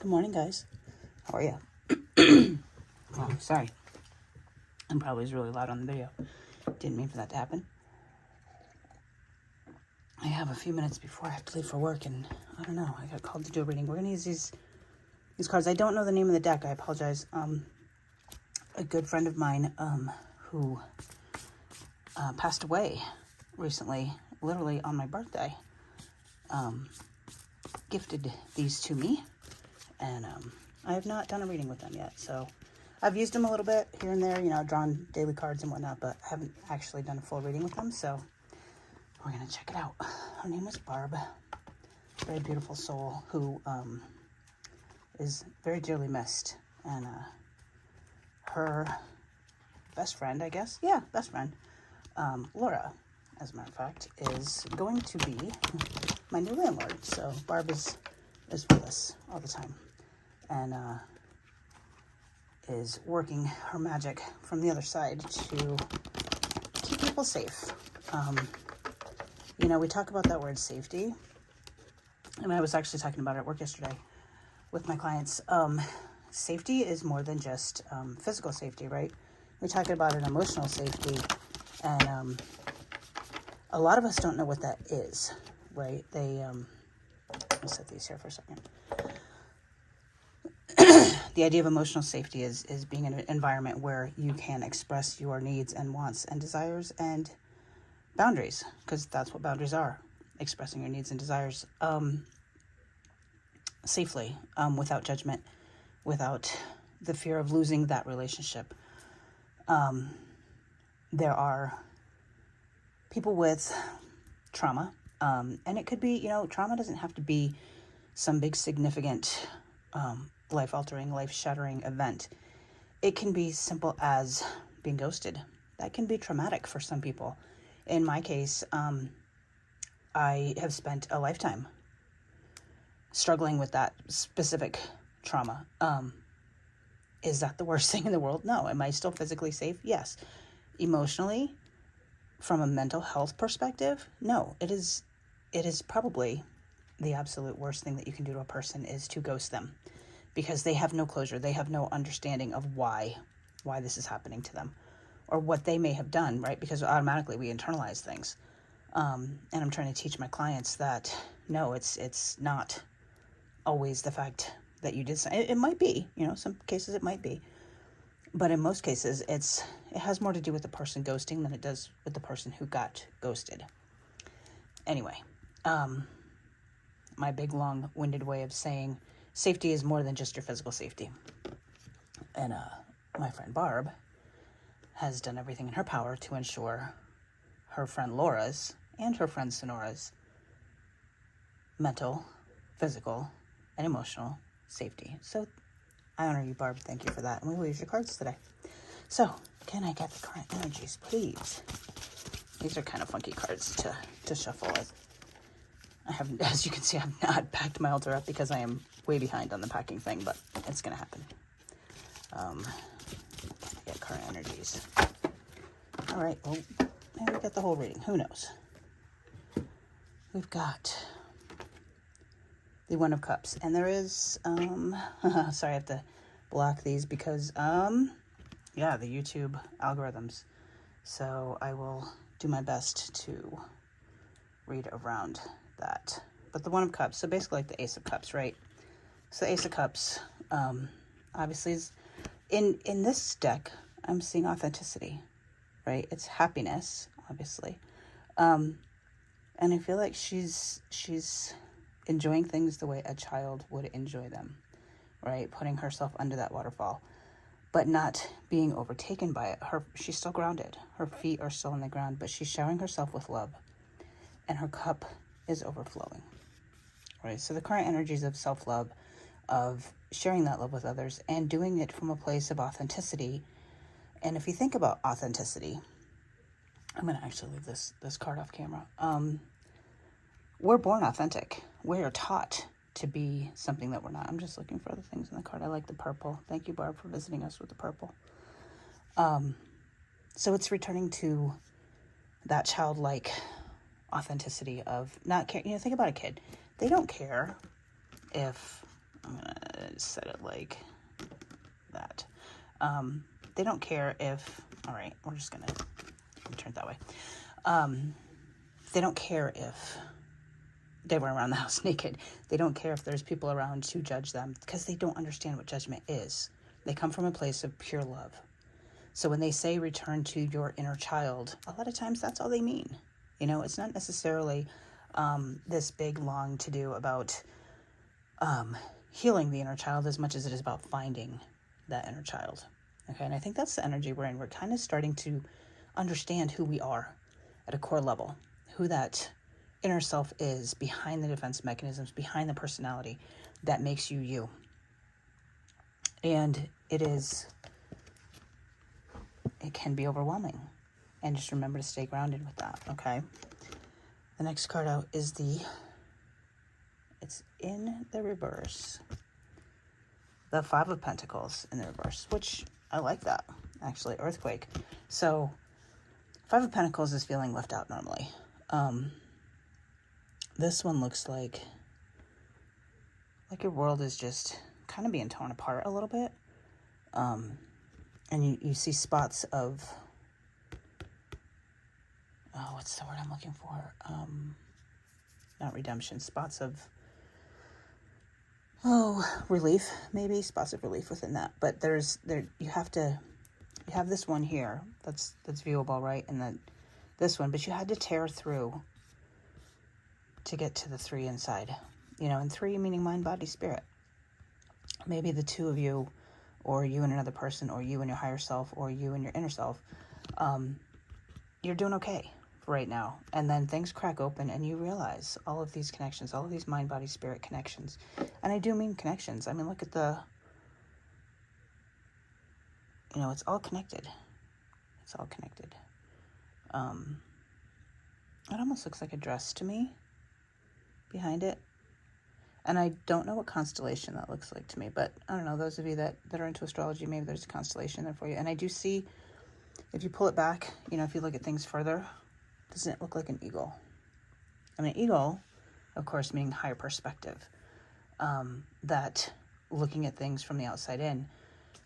Good morning, guys. How are you? Oh, sorry. I'm probably really loud on the video. Didn't mean for that to happen. I have a few minutes before I have to leave for work, and I don't know. I got called to do a reading. We're going to use these cards. I don't know the name of the deck. I apologize. A good friend of mine who passed away recently, literally on my birthday, gifted these to me, and I have not done a reading with them yet. So I've used them a little bit here and there, drawn daily cards and whatnot, but I haven't actually done a full reading with them. So we're going to check it out. Her name is Barb. Very beautiful soul who is very dearly missed. And her best friend, I guess. Yeah, best friend. Laura, as a matter of fact, is going to be my new landlord. So Barb is with us all the time. And is working her magic from the other side to keep people safe. We talk about that word safety. And I was actually talking about it at work yesterday with my clients. Safety is more than just physical safety, right? We're talking about an emotional safety. And a lot of us don't know what that is, right? I'll set these here for a second. The idea of emotional safety is being in an environment where you can express your needs and wants and desires and boundaries, because that's what boundaries are, expressing your needs and desires safely, without judgment, without the fear of losing that relationship. There are people with trauma, and it could be, trauma doesn't have to be some big significant life-altering, life-shattering event. It can be simple as being ghosted. That can be traumatic for some people. In my case, I have spent a lifetime struggling with that specific trauma. Is that the worst thing in the world? No. Am I still physically safe? Yes. Emotionally, from a mental health perspective, no. It is probably the absolute worst thing that you can do to a person is to ghost them, because they have no closure. They have no understanding of why this is happening to them or what they may have done, right? Because automatically we internalize things. And I'm trying to teach my clients that, no, it's not always the fact that you did something. It might be, some cases it might be. But in most cases, it has more to do with the person ghosting than it does with the person who got ghosted. Anyway, my big, long-winded way of saying safety is more than just your physical safety. And my friend Barb has done everything in her power to ensure her friend Laura's and her friend Sonora's mental, physical, and emotional safety. So I honor you, Barb. Thank you for that. And we will use your cards today. So, can I get the current energies, please? These are kind of funky cards to shuffle. I have, as you can see, I've not packed my altar up because I am way behind on the packing thing, but it's going to happen. Can I get current energies? All right. Well, maybe we get the whole reading. Who knows? We've got the One of Cups, and there is sorry, I have to block these because the YouTube algorithms. So I will do my best to read around that. But the One of Cups, so basically like the Ace of Cups, right? So the Ace of Cups, obviously is in this deck, I'm seeing authenticity, right? It's happiness, obviously. And I feel like she's enjoying things the way a child would enjoy them, right? Putting herself under that waterfall, but not being overtaken by it. She's still grounded. Her feet are still on the ground, but she's showering herself with love, and her cup is overflowing, right? So the current energies of self-love, of sharing that love with others, and doing it from a place of authenticity. And if you think about authenticity, I'm going to actually leave this card off camera. We're born authentic. We are taught to be something that we're not. I'm just looking for other things in the card. I like the purple. Thank you, Barb, for visiting us with the purple. So it's returning to that childlike authenticity of not care. Think about a kid. They don't care if I'm gonna set it like that. They don't care if, all right, we're just gonna turn it that way. They don't care if they run around the house naked. They don't care if there's people around to judge them, because they don't understand what judgment is. They come from a place of pure love. So when they say return to your inner child, a lot of times that's all they mean. You know, it's not necessarily this big, long to-do about healing the inner child as much as it is about finding that inner child. Okay, and I think that's the energy we're in. We're kind of starting to understand who we are at a core level, who that inner self is behind the defense mechanisms, behind the personality that makes you you. And it can be overwhelming. And just remember to stay grounded with that, okay? The next card out is it's in the reverse. The Five of Pentacles in the reverse, which I like that, actually, earthquake. So Five of Pentacles is feeling left out normally. This one looks like your world is just kind of being torn apart a little bit. And you see spots of, what's the word I'm looking for? Not redemption, spots of, relief, maybe, spots of relief within that. But you have this one here that's viewable, right? And then this one, but you had to tear through to get to the 3 inside, you know, and 3 meaning mind, body, spirit. Maybe the 2 of you, or you and another person, or you and your higher self, or you and your inner self, you're doing okay for right now. And then things crack open and you realize all of these connections, all of these mind, body, spirit connections. And I do mean connections. I mean, look at it's all connected. It's all connected. It almost looks like a dress to me behind it. And I don't know what constellation that looks like to me, but I don't know, those of you that are into astrology, maybe there's a constellation there for you. And I do see, if you pull it back, if you look at things further, doesn't it look like an eagle? I mean, eagle, of course, meaning higher perspective, that looking at things from the outside in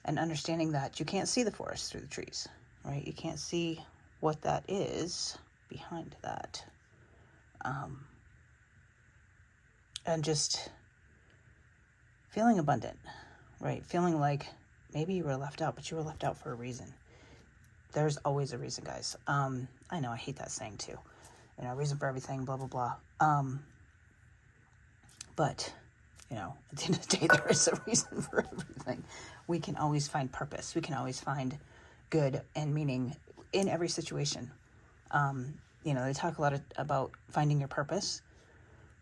and understanding that you can't see the forest through the trees, right? You can't see what that is behind that. And just feeling abundant, right? Feeling like maybe you were left out, but you were left out for a reason. There's always a reason, guys. I know I hate that saying too. Reason for everything, blah, blah, blah. But, at the end of the day, there is a reason for everything. We can always find purpose. We can always find good and meaning in every situation. They talk a lot about finding your purpose.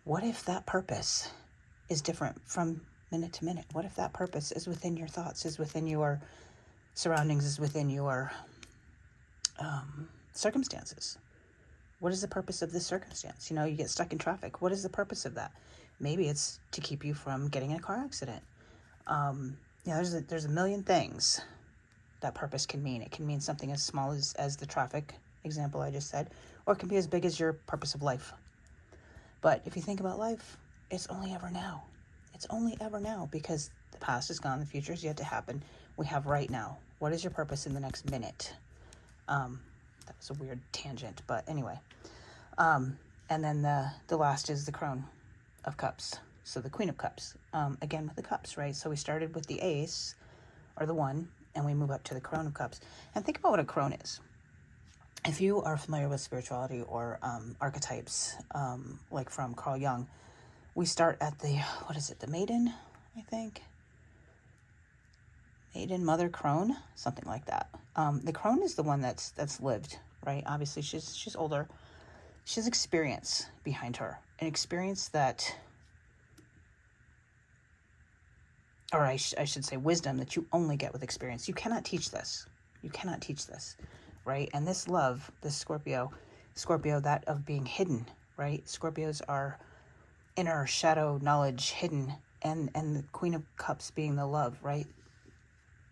What if that purpose is different from minute to minute? What if that purpose is within your thoughts, is within your surroundings, is within your circumstances? What is the purpose of this circumstance? You get stuck in traffic. What is the purpose of that? Maybe it's to keep you from getting in a car accident. There's a million things that purpose can mean. It can mean something as small as the traffic example I just said, or it can be as big as your purpose of life. But if you think about life, it's only ever now. It's only ever now, because the past is gone, the future is yet to happen. We have right now. What is your purpose in the next minute? That was a weird tangent, but anyway. And then the last is the Crone of Cups. So the Queen of Cups, again with the cups, right? So we started with the Ace, or the 1, and we move up to the Crone of Cups. And think about what a crone is. If you are familiar with spirituality or archetypes, like from Carl Jung, we start at the maiden, I think? Maiden, mother, crone, something like that. The crone is the one that's lived, right? Obviously, she's older. She has experience behind her, an experience that, or I should say wisdom that you only get with experience. You cannot teach this. You cannot teach this, right? And this love, this Scorpio, that of being hidden, right? Scorpios are inner shadow knowledge hidden, and the Queen of Cups being the love, right?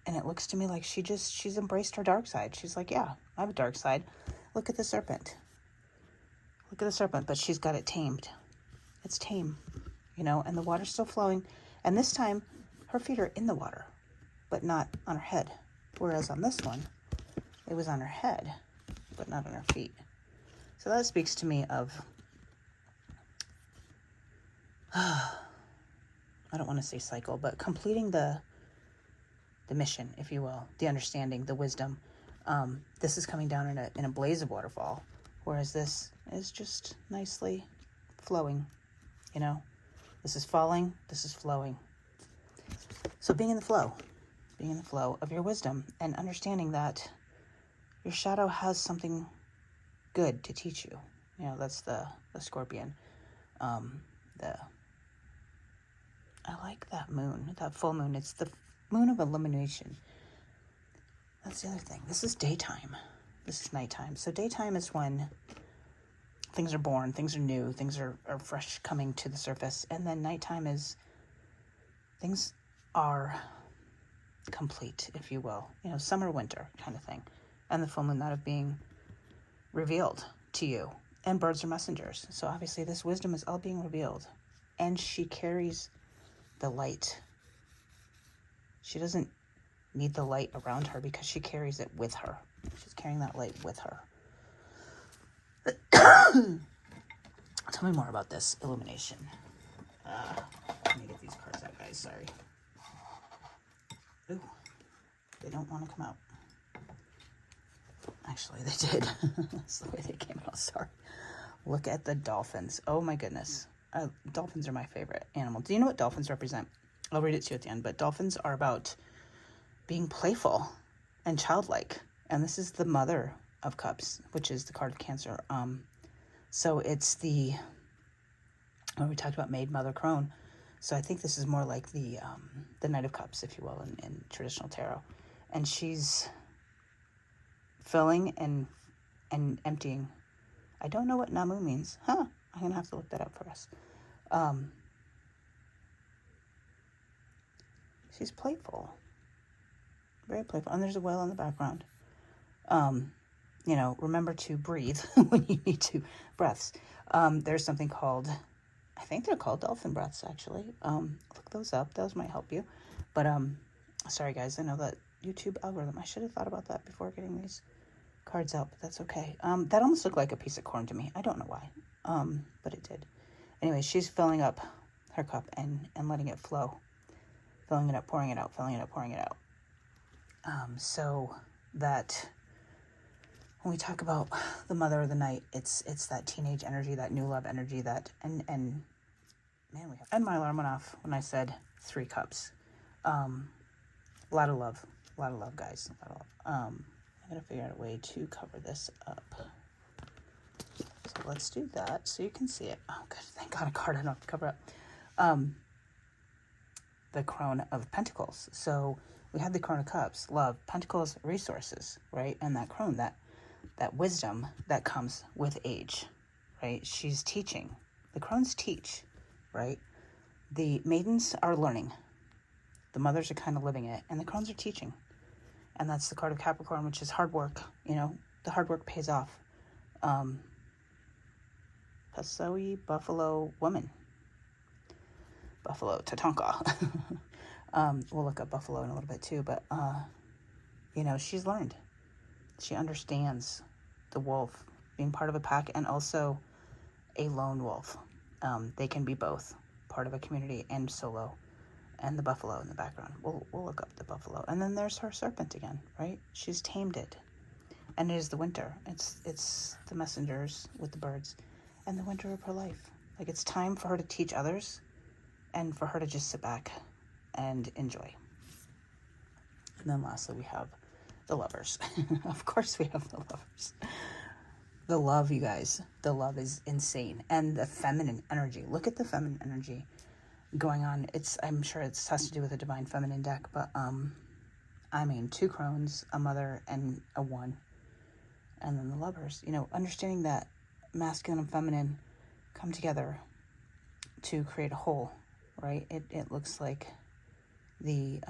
And it looks to me like she's embraced her dark side. She's like, yeah, I have a dark side. Look at the serpent. Look at the serpent, but she's got it tamed. It's tame, and the water's still flowing. And this time, her feet are in the water, but not on her head. Whereas on this one, it was on her head, but not on her feet. So that speaks to me of, I don't want to say cycle, but completing the mission, if you will, the understanding, the wisdom. This is coming down in a blaze of waterfall, whereas this is just nicely flowing, you know. This is falling, this is flowing. So being in the flow of your wisdom and understanding that your shadow has something good to teach you. You know, that's the scorpion. I like that moon, that full moon. It's the moon of illumination. That's the other thing. This is daytime. This is nighttime. So daytime is when things are born, things are new, things are fresh coming to the surface. And then nighttime is things are complete, if you will. You know, summer, winter kind of thing. And the full moon, that of being revealed to you. And birds are messengers. So obviously this wisdom is all being revealed. And she carries the light. She doesn't need the light around her because she carries it with her. She's carrying that light with her. Tell me more about this illumination. Let me get these cards out, guys. Sorry. Ooh, they don't want to come out. Actually, they did. That's the way they came out. Sorry. Look at the dolphins. Oh my goodness. Dolphins are my favorite animal. Do you know what dolphins represent? I'll read it to you at the end. But dolphins are about being playful and childlike. And this is the Mother of Cups, which is the card of Cancer. So it's when we talked about Maid, Mother, Crone. So I think this is more like the Knight of Cups, if you will, in traditional tarot. And she's filling and emptying. I don't know what Namu means. I'm going to have to look that up for us. She's playful. Very playful. And there's a whale in the background. You know, remember to breathe when you need to. Breaths. There's something called, I think they're called dolphin breaths, actually. Look those up. Those might help you. But, sorry, guys. I know that YouTube algorithm. I should have thought about that before getting these cards out, but that's okay. That almost looked like a piece of corn to me. I don't know why, but it did. Anyway, she's filling up her cup and letting it flow. Filling it up, pouring it out, filling it up, pouring it out. So that when we talk about the Mother of the Night, it's that teenage energy, that new love energy, that and man, and my alarm went off when I said 3 cups. A lot of love, guys. A lot of love. I'm gonna figure out a way to cover this up. So let's do that so you can see it. Oh, good. Thank God, a card I don't have to cover up. The Crone of Pentacles. So we had the Crone of Cups, love, Pentacles, resources, right? And that Crone, that wisdom that comes with age, right? She's teaching. The Crones teach, right? The maidens are learning. The mothers are kind of living it, and the Crones are teaching. And that's the card of Capricorn, which is hard work. You know, the hard work pays off. Pasoi, Buffalo Woman. Buffalo, Tatanka. We'll look up Buffalo in a little bit too, but, you know, she's learned. She understands the wolf being part of a pack and also a lone wolf. They can be both, part of a community and solo. And the buffalo in the background. We'll look up the buffalo. And then there's her serpent again, right? She's tamed it. And it is the winter. It's the messengers with the birds. And the winter of her life. Like, it's time for her to teach others and for her to just sit back and enjoy. And then lastly, we have the lovers. Of course we have the lovers. The love, you guys. The love is insane. And the feminine energy. Look at the feminine energy going on. I'm sure it has to do with the Divine Feminine deck, but I mean 2 crones, a mother, and a 1. And then the lovers. You know, understanding that masculine and feminine come together to create a whole, right? It looks like the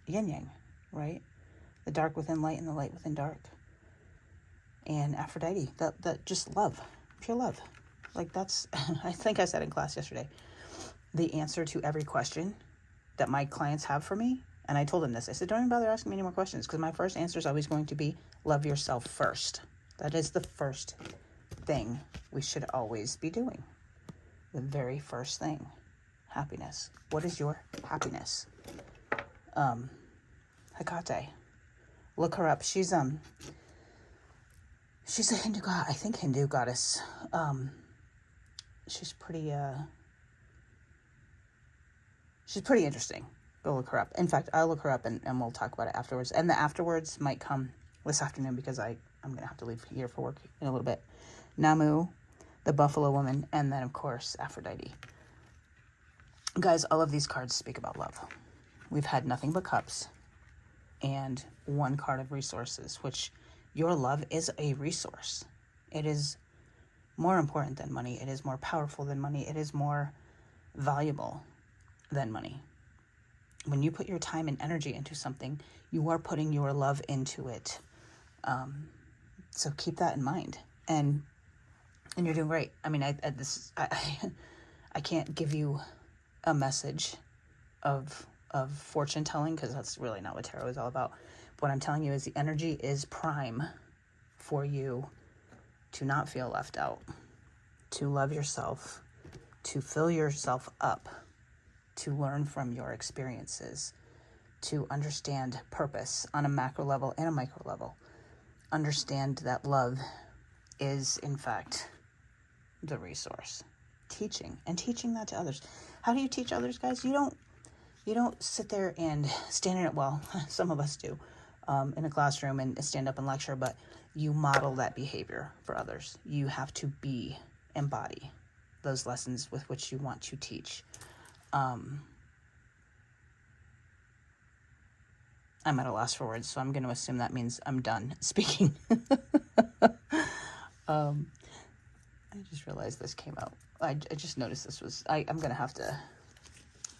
yin-yang, right? The dark within light and the light within dark. And Aphrodite, that just love, pure love. Like, that's, I think I said in class yesterday, the answer to every question that my clients have for me. And I told them this. I said, don't even bother asking me any more questions, because my first answer is always going to be love yourself first. That is the first thing we should always be doing. The very first thing. Happiness. What is your happiness? Hecate. Look her up. She's a Hindu god. I think Hindu goddess. She's pretty interesting. Go look her up. In fact, I'll look her up and we'll talk about it afterwards. And the afterwards might come this afternoon, because I'm going to have to leave here for work in a little bit. Namu, the buffalo woman, and then, of course, Aphrodite. Guys, all of these cards speak about love. We've had nothing but cups and one card of resources, which your love is a resource. It is more important than money. It is more powerful than money. It is more valuable than money. When you put your time and energy into something, you are putting your love into it. So keep that in mind. And you're doing great. I mean, I can't give you a message of fortune telling, because that's really not what tarot is all about. What I'm telling you is the energy is prime for you to not feel left out, to love yourself, to fill yourself up, to learn from your experiences, to understand purpose on a macro level and a micro level. Understand that love is, in fact, the resource. Teaching that to others. How do you teach others, guys? You don't sit there and stand in it. Well, some of us do, in a classroom and stand up and lecture, but you model that behavior for others. You have to embody those lessons with which you want to teach. I'm at a loss for words, so I'm going to assume that means I'm done speaking. I just realized this came out. I just noticed this was... I'm going to have to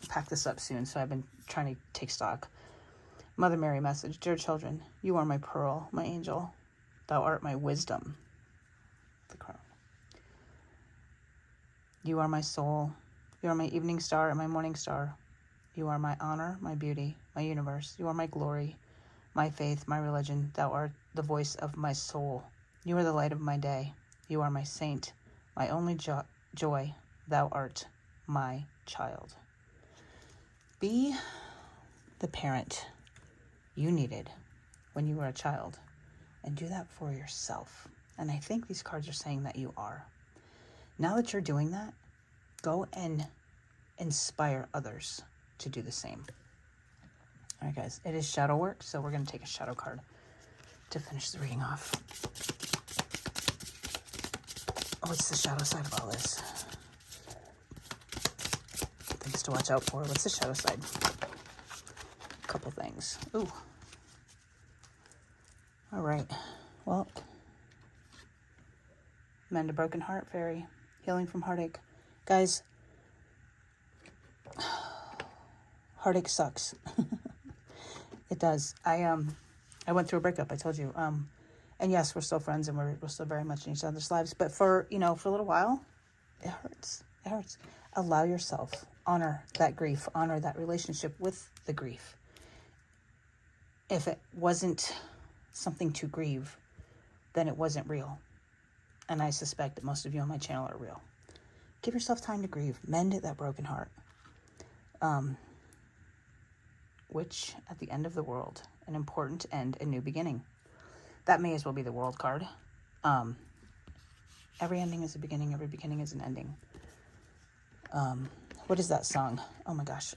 pack this up soon, so I've been trying to take stock. Mother Mary message. Dear children, you are my pearl, my angel. Thou art my wisdom. The crown. You are my soul. You are my evening star and my morning star. You are my honor, my beauty, my universe. You are my glory, my faith, my religion. Thou art the voice of my soul. You are the light of my day. You are my saint, my only joy. Thou art my child. Be the parent you needed when you were a child, and do that for yourself. And I think these cards are saying that you are. Now that you're doing that, go and inspire others to do the same. All right, guys, it is shadow work, so we're going to take a shadow card to finish the reading off. What's the shadow side of all this? Things to watch out for. What's the shadow side? A couple things. Ooh. All right. Well, mend a broken heart, fairy. Healing from heartache. Guys, heartache sucks. It does. I went through a breakup, I told you. And yes, we're still friends and we're still very much in each other's lives. But for a little while, it hurts. It hurts. Allow yourself. Honor that grief. Honor that relationship with the grief. If it wasn't something to grieve, then it wasn't real. And I suspect that most of you on my channel are real. Give yourself time to grieve. Mend that broken heart. Which, at the end of the world, an important end, a new beginning. That may as well be the world card. Every ending is a beginning. Every beginning is an ending. What is that song? Oh my gosh.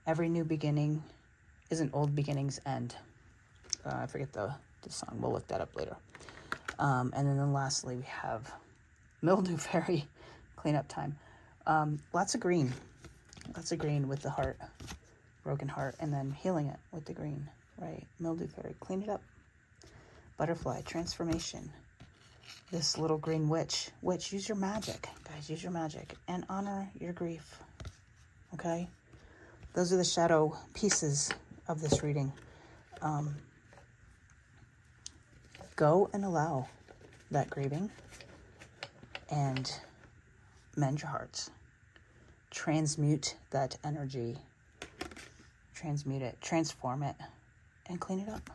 Every new beginning is an old beginning's end. I forget the song. We'll look that up later. And then lastly, we have Mildew Fairy, cleanup time. Lots of green. Lots of green with the heart, broken heart, and then healing it with the green, right? Mildew Fairy, clean it up. Butterfly, transformation. This little green witch, use your magic, guys, use your magic, and honor your grief, okay? Those are the shadow pieces of this reading. Go and allow that grieving and mend your hearts, transmute that energy, transmute it, transform it, and clean it up.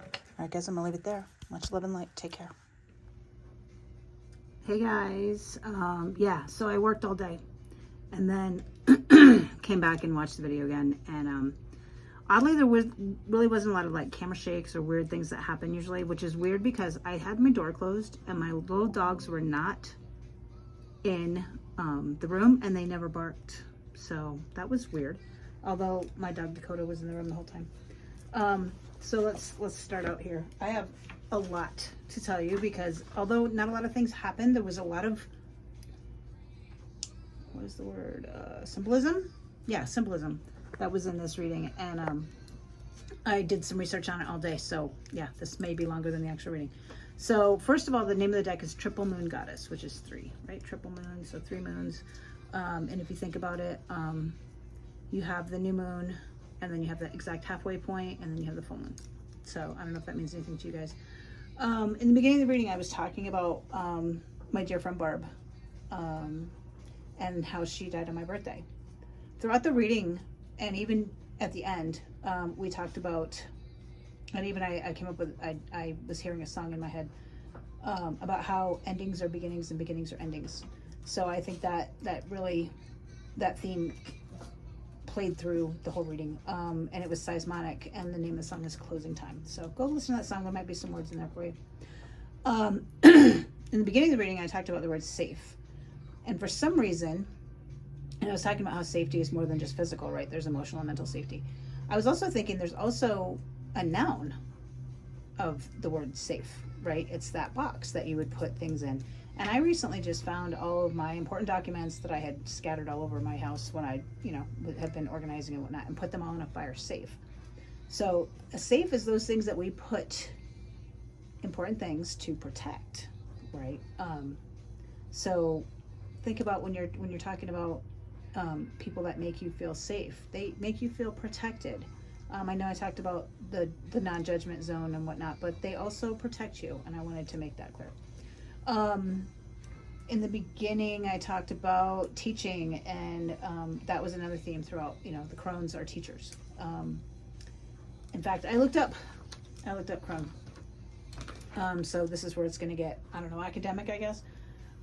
All right, guys, I'm gonna leave it there. Much love and light. Take care. Hey guys, so I worked all day and then came back and watched the video again, and oddly there really wasn't a lot of like camera shakes or weird things that happen usually, which is weird because I had my door closed and my little dogs were not in the room and they never barked, so that was weird, although my dog Dakota was in the room the whole time. So let's start out here. I have a lot to tell you because although not a lot of things happened, there was a lot of, what is the word, symbolism? Yeah, symbolism that was in this reading, and I did some research on it all day, so yeah, this may be longer than the actual reading. So first of all, the name of the deck is Triple Moon Goddess, which is 3, right? Triple moon, so 3 moons. And if you think about it, you have the new moon, and then you have the exact halfway point, and then you have the full moon. So I don't know if that means anything to you guys. In the beginning of the reading, I was talking about my dear friend Barb, and how she died on my birthday. Throughout the reading, and even at the end, we talked about, and even I came up with, I was hearing a song in my head about how endings are beginnings and beginnings are endings. So I think that really, that theme played through the whole reading, and it was seismonic, and the name of the song is Closing Time. So go listen to that song. There might be some words in there for you. In the beginning of the reading, I talked about the word safe, and for some reason, and I was talking about how safety is more than just physical, right? There's emotional and mental safety. I was also thinking there's also a noun of the word safe, right? It's that box that you would put things in. And I recently just found all of my important documents that I had scattered all over my house when I, have been organizing and whatnot, and put them all in a fire safe. So a safe is those things that we put important things to protect, right? So think about when you're talking about people that make you feel safe. They make you feel protected. I know I talked about the non-judgment zone and whatnot, but they also protect you, and I wanted to make that clear. In the beginning, I talked about teaching, and that was another theme throughout. The crones are teachers. In fact, I looked up crone. So this is where it's going to get, I don't know, academic, I guess.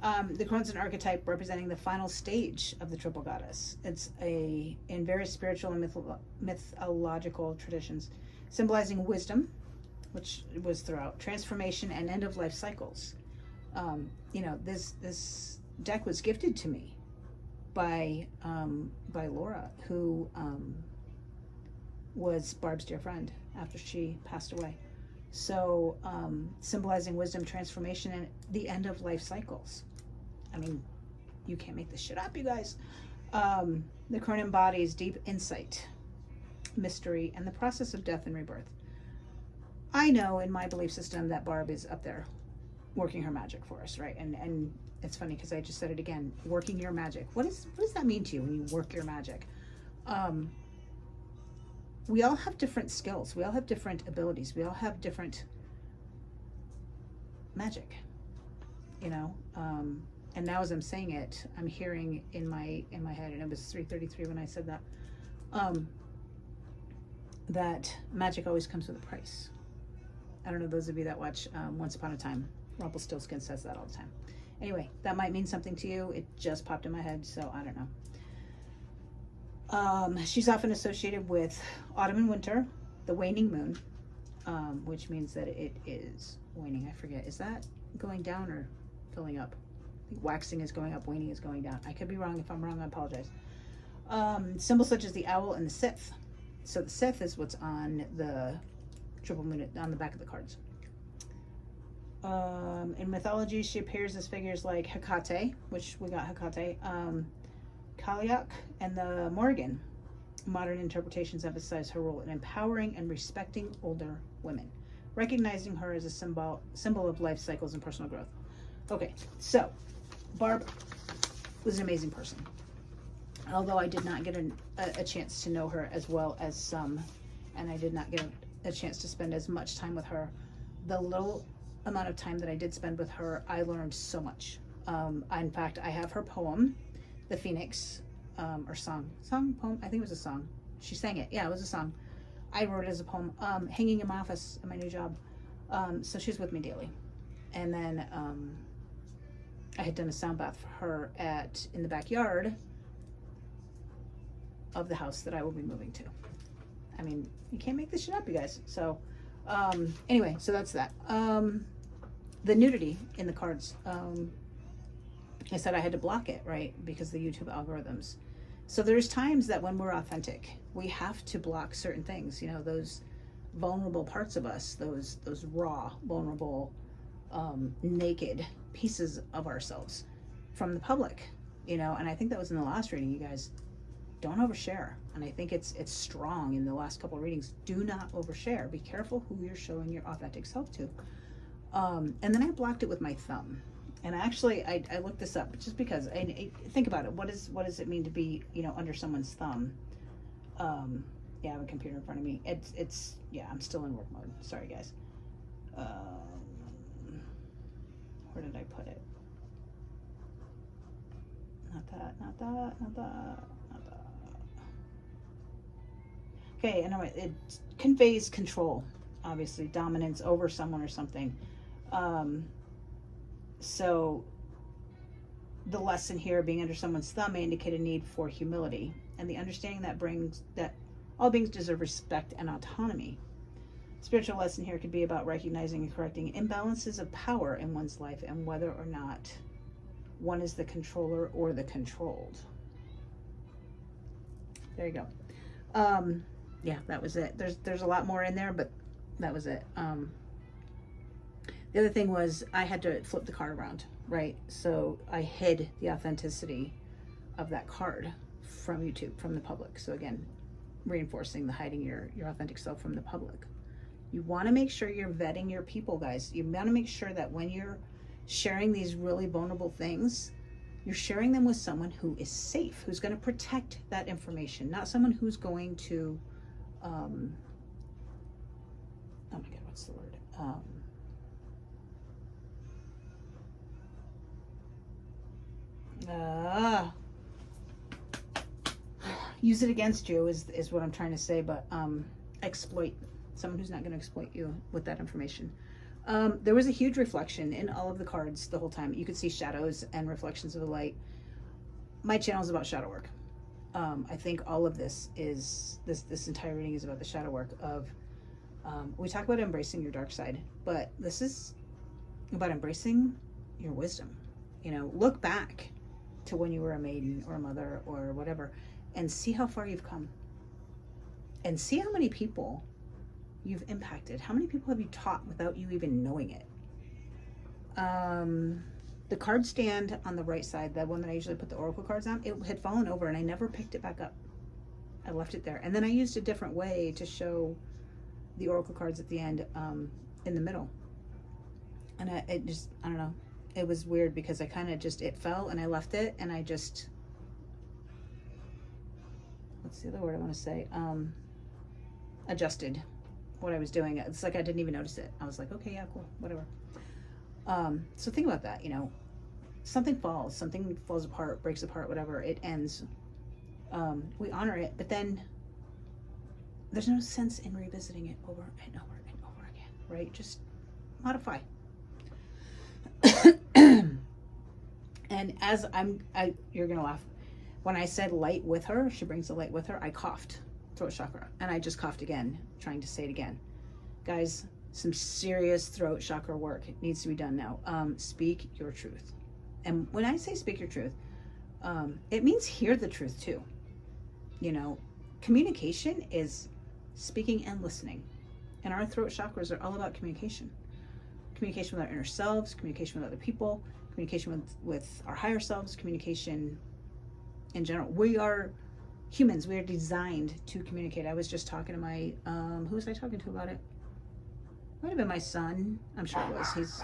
The crone's an archetype representing the final stage of the triple goddess. It's in various spiritual and mythological traditions, symbolizing wisdom, which was throughout, transformation, and end of life cycles. This deck was gifted to me by Laura, who was Barb's dear friend after she passed away. So symbolizing wisdom, transformation, and the end of life cycles. I mean, you can't make this shit up, you guys. The crone embodies deep insight, mystery, and the process of death and rebirth. I know in my belief system that Barb is up there working her magic for us, right? And it's funny because I just said it again, working your magic. What does that mean to you when you work your magic? We all have different skills. We all have different abilities. We all have different magic, and now as I'm saying it, I'm hearing in my head, and it was 3:33 when I said that, that magic always comes with a price. I don't know, those of you that watch Once Upon a Time, Rumpelstiltskin says that all the time. Anyway, that might mean something to you. It just popped in my head, so I don't know. She's often associated with autumn and winter, the waning moon, which means that it is waning. I forget, is that going down or filling up? I think waxing is going up, waning is going down. I could be wrong. If I'm wrong, I apologize. Symbols such as the owl and the Sith. So the Sith is what's on the triple moon, on the back of the cards. In mythology, she appears as figures like Hecate, which we got Hecate, Kalyak, and the Morrigan. Modern interpretations emphasize her role in empowering and respecting older women, recognizing her as a symbol of life cycles and personal growth. Okay, so Barb was an amazing person. Although I did not get a chance to know her as well as some, and I did not get a chance to spend as much time with her, the little amount of time that I did spend with her, I learned so much. In fact, I have her poem, The Phoenix, or poem. I think it was a song. She sang it. Yeah, it was a song. I wrote it as a poem, hanging in my office at my new job. So she's with me daily. And then I had done a sound bath for her in the backyard of the house that I will be moving to. I mean, you can't make this shit up, you guys. So anyway, so that's that. The nudity in the cards. I said I had to block it, right? Because of the YouTube algorithms. So there's times that when we're authentic, we have to block certain things, you know, those vulnerable parts of us, those raw, vulnerable, naked pieces of ourselves from the public, you know. And I think that was in the last reading, you guys. Don't overshare. And I think it's strong in the last couple of readings. Do not overshare. Be careful who you're showing your authentic self to. And then I blocked it with my thumb. And actually, I looked this up just because. I think about it. What does it mean to be, you know, under someone's thumb? Yeah, I have a computer in front of me. It's yeah, I'm still in work mode. Sorry, guys. Where did I put it? Not that. Okay, anyway, it conveys control, obviously, dominance over someone or something. So the lesson here, being under someone's thumb, may indicate a need for humility and the understanding that all beings deserve respect and autonomy. Spiritual lesson here could be about recognizing and correcting imbalances of power in one's life and whether or not one is the controller or the controlled. There you go. Yeah, that was it. There's a lot more in there, but that was it. The other thing was I had to flip the card around, right? So I hid the authenticity of that card from YouTube, from the public. So again, reinforcing the hiding your authentic self from the public. You want to make sure you're vetting your people, guys. You want to make sure that when you're sharing these really vulnerable things, you're sharing them with someone who is safe, who's going to protect that information, not someone who's going to, oh my God, what's the word? Use it against you is what I'm trying to say, but exploit someone who's not going to exploit you with that information. There was a huge reflection in all of the cards the whole time. You could see shadows and reflections of the light. My channel is about shadow work. I think all of this entire reading is about the shadow work of, we talk about embracing your dark side, but this is about embracing your wisdom. You know, look back to when you were a maiden or a mother or whatever, and see how far you've come. And see how many people you've impacted. How many people have you taught without you even knowing it? The card stand on the right side, the one that I usually put the oracle cards on, it had fallen over and I never picked it back up. I left it there. And then I used a different way to show the oracle cards at the end, in the middle. And I don't know. It was weird because I kind of just, it fell and I left it and I just, what's the other word I want to say? Adjusted what I was doing. It's like I didn't even notice it. I was like, okay, yeah, cool, whatever. So think about that, you know, something falls apart, breaks apart, whatever, it ends. We honor it, but then there's no sense in revisiting it over and over and over again, right? Just modify. And as you're gonna laugh, when I said light with her, she brings the light with her, I coughed, throat chakra, and I just coughed again, trying to say it again. Guys, some serious throat chakra work needs to be done now. Speak your truth. And when I say speak your truth, it means hear the truth too. You know, communication is speaking and listening. And our throat chakras are all about communication. Communication with our inner selves, communication with other people, communication with our higher selves, communication in general. We are humans. We are designed to communicate. I was just talking to my, who was I talking to about it? Might have been my son. I'm sure it was. He's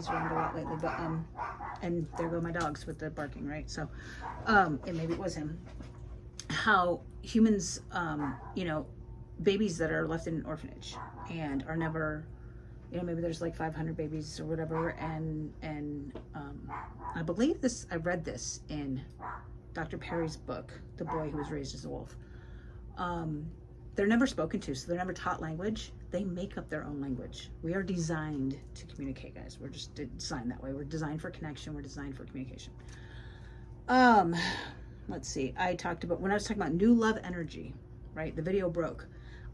around a lot lately, but and there go my dogs with the barking, right? So, and maybe it was him. How humans, you know, babies that are left in an orphanage and are never maybe there's like 500 babies or whatever. And I believe this, I read this in Dr. Perry's book, The Boy Who Was Raised as a Wolf. They're never spoken to, so they're never taught language. They make up their own language. We are designed to communicate, guys. We're just designed that way. We're designed for connection. We're designed for communication. Let's see. I talked about, when I was talking about new love energy, right? The video broke.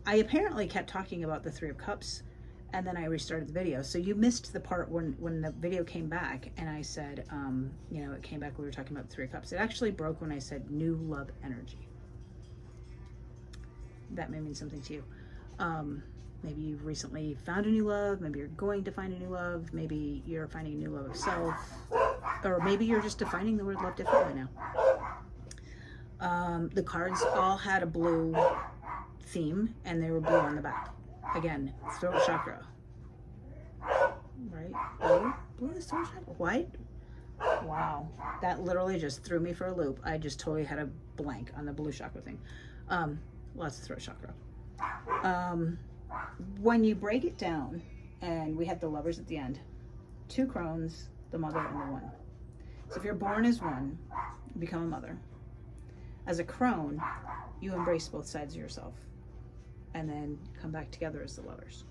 I apparently kept talking about the Three of Cups, and then I restarted the video. So you missed the part when the video came back, and I said, it came back, we were talking about the Three of Cups. It actually broke when I said new love energy. That may mean something to you. Maybe you've recently found a new love. Maybe you're going to find a new love. Maybe you're finding a new love of self. Or maybe you're just defining the word love differently now. The cards all had a blue theme, and they were blue on the back. Again, throat chakra. Right? Blue is throat chakra. White? Wow. That literally just threw me for a loop. I just totally had a blank on the blue chakra thing. Lots of throat chakra. When you break it down, and we had the Lovers at the end, 2 crones, the mother, and the 1. So if you're born as 1, you become a mother. As a crone, you embrace both sides of yourself, and then come back together as the Lovers.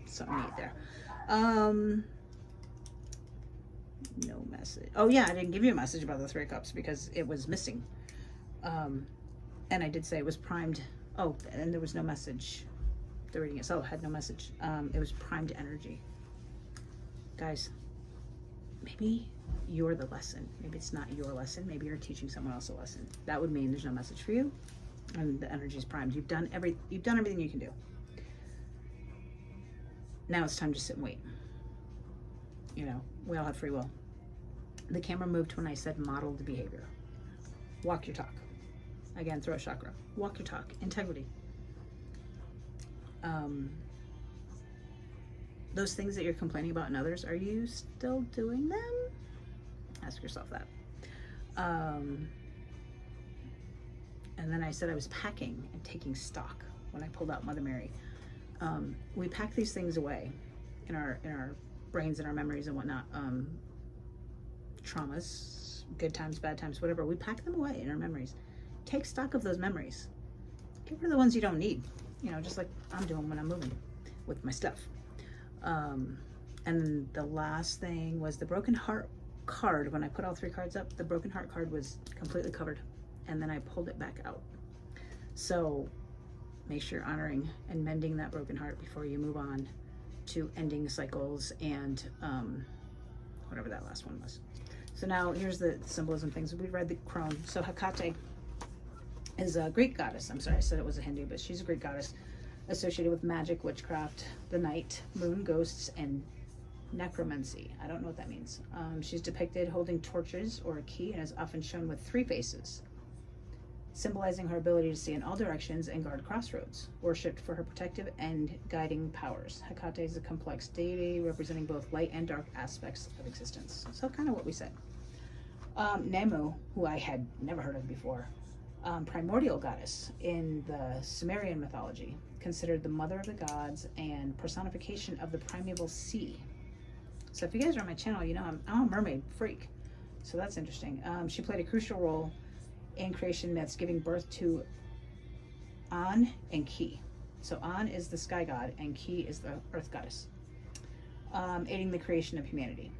Something neat there. No message. Oh yeah, I didn't give you a message about the Three of Cups because it was missing. And I did say it was primed. Oh, and there was no message. The reading itself had no message. It was primed energy. Guys, maybe you're the lesson. Maybe it's not your lesson. Maybe you're teaching someone else a lesson. That would mean there's no message for you, and the energy is primed. You've done everything you can do. Now it's time to sit and wait. We all have free will. The camera moved when I said model the behavior. Walk your talk. Again, throat chakra. Walk your talk. Integrity. Those things that you're complaining about in others, are you still doing them? Ask yourself that. And then I said I was packing and taking stock when I pulled out Mother Mary. We pack these things away in our brains and our memories and whatnot. Traumas, good times, bad times, whatever. We pack them away in our memories. Take stock of those memories. Get rid of the ones you don't need. Just like I'm doing when I'm moving with my stuff. And then the last thing was the broken heart card. When I put all 3 cards up, the broken heart card was completely covered, and then I pulled it back out. So make sure you're honoring and mending that broken heart before you move on to ending cycles and whatever that last one was. So now here's the symbolism things. We read the crone. So Hecate is a Greek goddess. I'm sorry, I said it was a Hindu, but she's a Greek goddess associated with magic, witchcraft, the night, moon, ghosts, and necromancy. I don't know what that means. She's depicted holding torches or a key and is often shown with 3 faces, symbolizing her ability to see in all directions and guard crossroads, worshipped for her protective and guiding powers. Hecate is a complex deity representing both light and dark aspects of existence. So kind of what we said. Nemu, who I had never heard of before, primordial goddess in the Sumerian mythology, considered the mother of the gods and personification of the primeval sea. So if you guys are on my channel, I'm a mermaid freak. So that's interesting. She played a crucial role in creation myths, giving birth to An and Ki. So An is the sky god and Ki is the earth goddess, aiding the creation of humanity.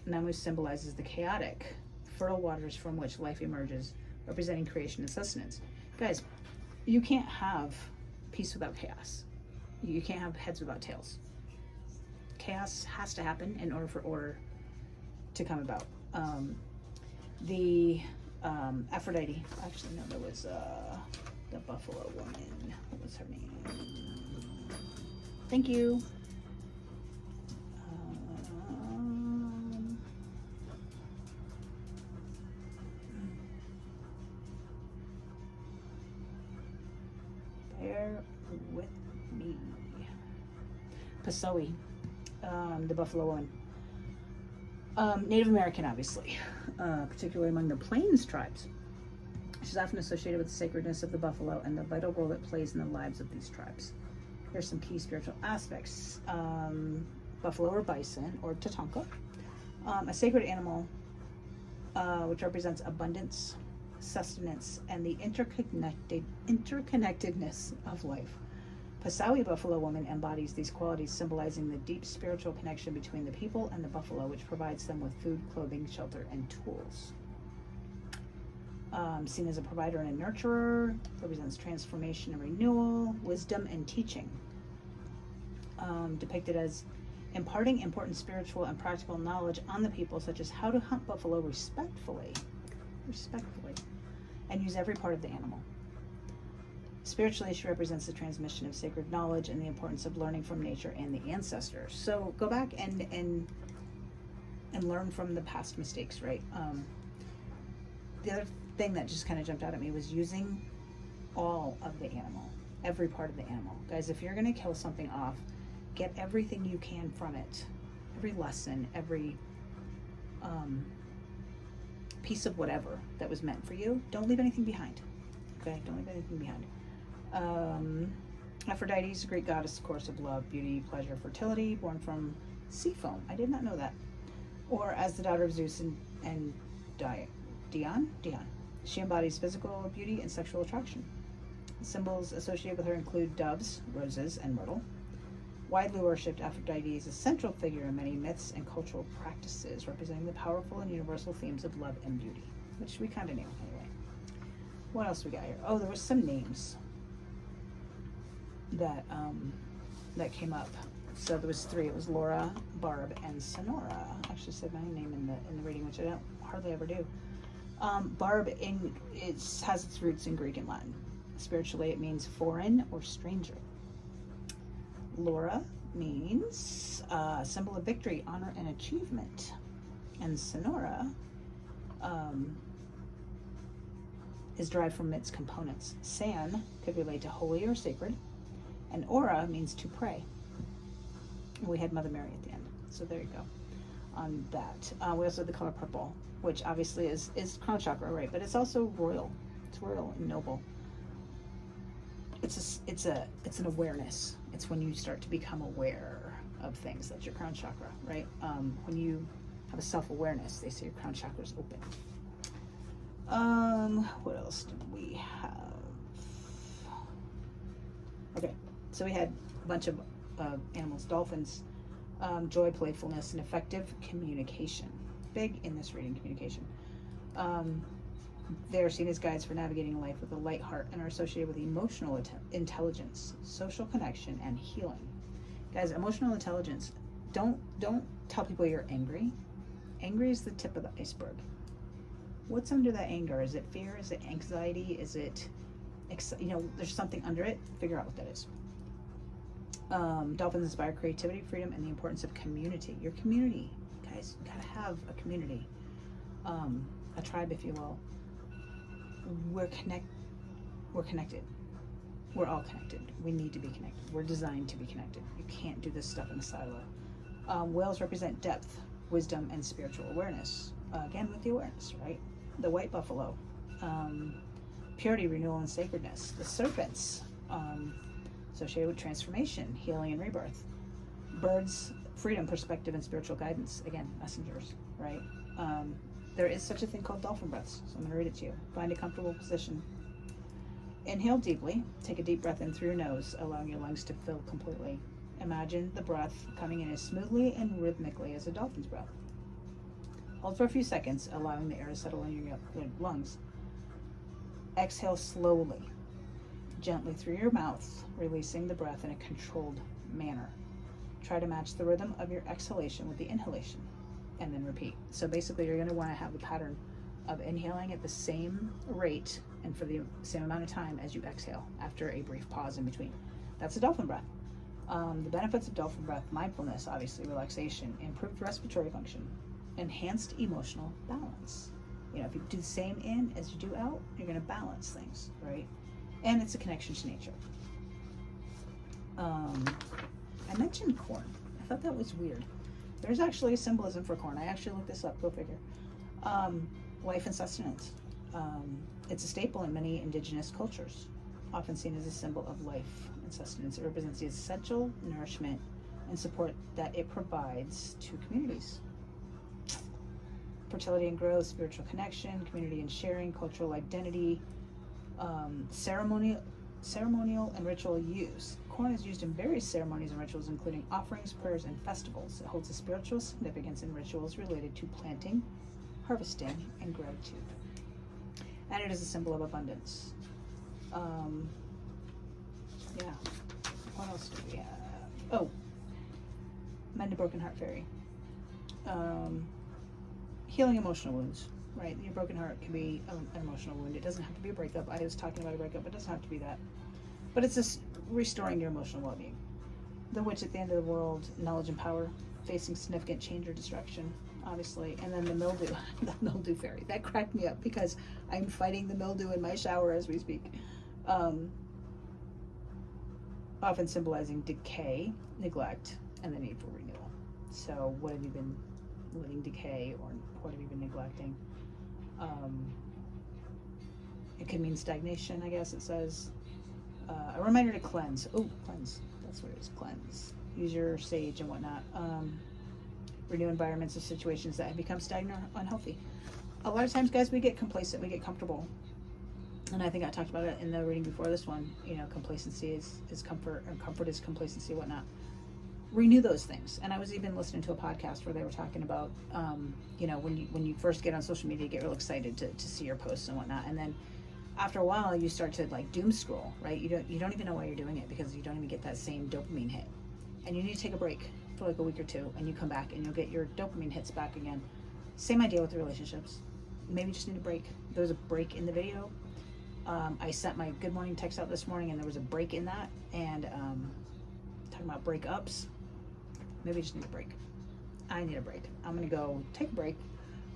Namu symbolizes the chaotic, fertile waters from which life emerges, representing creation and sustenance. Guys, you can't have peace without chaos. You can't have heads without tails. Chaos has to happen in order for order to come about. Aphrodite, actually no, there was the buffalo woman. What was her name? Thank you. Bear with me. Pasoe, the buffalo woman. Native American, obviously, particularly among the Plains tribes. She's often associated with the sacredness of the buffalo and the vital role it plays in the lives of these tribes. Here's some key spiritual aspects. Buffalo or bison or tatanka, a sacred animal which represents abundance, sustenance, and the interconnectedness of life. Pasawi buffalo woman embodies these qualities, symbolizing the deep spiritual connection between the people and the buffalo, which provides them with food, clothing, shelter, and tools. Seen as a provider and a nurturer, represents transformation and renewal, wisdom and teaching. Depicted as imparting important spiritual and practical knowledge on the people, such as how to hunt buffalo respectfully, and use every part of the animal. Spiritually, she represents the transmission of sacred knowledge and the importance of learning from nature and the ancestors. So go back and learn from the past mistakes, right? The other thing that just kind of jumped out at me was using all of the animal, every part of the animal. Guys, if you're going to kill something off, get everything you can from it, every lesson, every piece of whatever that was meant for you. Don't leave anything behind. Okay, don't leave anything behind. Aphrodite is a Greek goddess, of course, of love, beauty, pleasure, fertility, born from sea foam. I did not know that. Or as the daughter of Zeus and Dion. She embodies physical beauty and sexual attraction. Symbols associated with her include doves, roses, and myrtle. Widely worshipped, Aphrodite is a central figure in many myths and cultural practices, representing the powerful and universal themes of love and beauty, which we kind of knew anyway. What else we got here? Oh, there was some names that came up. So there was 3. It was Laura, Barb, and Sonora. I actually said my name in the reading, which I don't hardly ever do. Barb has its roots in Greek and Latin. Spiritually, it means foreign or stranger. Laura means symbol of victory, honor, and achievement. And Sonora is derived from its components. San could relate to holy or sacred, and aura means to pray. We had Mother Mary at the end, so there you go on that. We also have the color purple, which obviously is crown chakra, right? But it's also royal. It's royal and noble. It's an awareness. It's when you start to become aware of things. That's your crown chakra, right? When you have a self-awareness, they say your crown chakra is open. What else did we have? Okay, so we had a bunch of animals. Dolphins, joy, playfulness, and effective communication. Big in this reading, communication. They are seen as guides for navigating life with a light heart and are associated with emotional intelligence, social connection, and healing. Guys, emotional intelligence, don't tell people you're angry. Angry is the tip of the iceberg. What's under that anger? Is it fear? Is it anxiety? Is it, there's something under it? Figure out what that is. Dolphins inspire creativity, freedom, and the importance of community. Your community, guys, you gotta have a community, a tribe, if you will. We're connected. We're all connected. We need to be connected. We're designed to be connected. You can't do this stuff in a silo. Whales represent depth, wisdom, and spiritual awareness. Again, with the awareness, right? The white buffalo, purity, renewal, and sacredness. The serpents, associated with transformation, healing, and rebirth. Birds, freedom, perspective, and spiritual guidance. Again, messengers, right? There is such a thing called dolphin breaths, so I'm going to read it to you. Find a comfortable position. Inhale deeply. Take a deep breath in through your nose, allowing your lungs to fill completely. Imagine the breath coming in as smoothly and rhythmically as a dolphin's breath. Hold for a few seconds, allowing the air to settle in your lungs. Exhale slowly, gently through your mouth, releasing the breath in a controlled manner. Try to match the rhythm of your exhalation with the inhalation, and then repeat. So basically, you're going to want to have a pattern of inhaling at the same rate and for the same amount of time as you exhale after a brief pause in between. That's a dolphin breath. The benefits of dolphin breath: mindfulness, obviously, relaxation, improved respiratory function, enhanced emotional balance. If you do the same in as you do out, you're going to balance things, right? And it's a connection to nature. I mentioned corn. I thought that was weird. There's actually a symbolism for corn. I actually looked this up, go figure. Life and sustenance. It's a staple in many indigenous cultures. often seen as a symbol of life and sustenance. It represents the essential nourishment and support that it provides to communities. Fertility and growth, spiritual connection, community and sharing, cultural identity, ceremonial and ritual use. Corn is used in various ceremonies and rituals, including offerings, prayers, and festivals. It holds a spiritual significance in rituals related to planting, harvesting, and gratitude. And it is a symbol of abundance. Yeah. What else do we have? Oh, mend a broken heart fairy. Healing emotional wounds, right? Your broken heart can be an emotional wound. It doesn't have to be a breakup. I was talking about a breakup. It doesn't have to be that. But it's just restoring your emotional well-being. The witch at the end of the world, knowledge and power, facing significant change or destruction, obviously. And then the mildew, the mildew fairy. That cracked me up because I'm fighting the mildew in my shower as we speak. Often symbolizing decay, neglect, and the need for renewal. So what have you been letting decay, or what have you been neglecting? It could mean stagnation, I guess it says. A reminder to cleanse. Oh, cleanse. That's what it is, cleanse. Use your sage and whatnot. Renew environments or situations that have become stagnant or unhealthy. A lot of times, guys, we get complacent, we get comfortable. And I think I talked about it in the reading before this one. You know, complacency is comfort, or comfort is complacency, whatnot. Renew those things. And I was even listening to a podcast where they were talking about, you know, when you first get on social media, you get real excited to see your posts and whatnot. And then after a while, you start to like doom scroll, right? You don't even know why you're doing it, because you don't even get that same dopamine hit. And you need to take a break for like a week or two, and you come back and you'll get your dopamine hits back again. Same idea with the relationships. Maybe you just need a break. There was a break in the video. I sent my good morning text out this morning, and there was a break in that. And talking about breakups, maybe you just need a break. I need a break. I'm gonna go take a break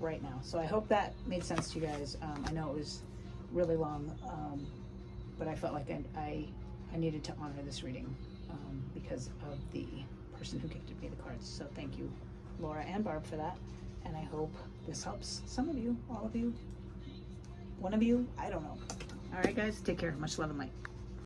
right now. So I hope that made sense to you guys. I know it was really long, but I felt like I needed to honor this reading because of the person who gifted me the cards. So thank you, Laura and Barb, for that. And I hope this helps some of you, all of you, one of you, I don't know. All right, guys, take care. Much love and light.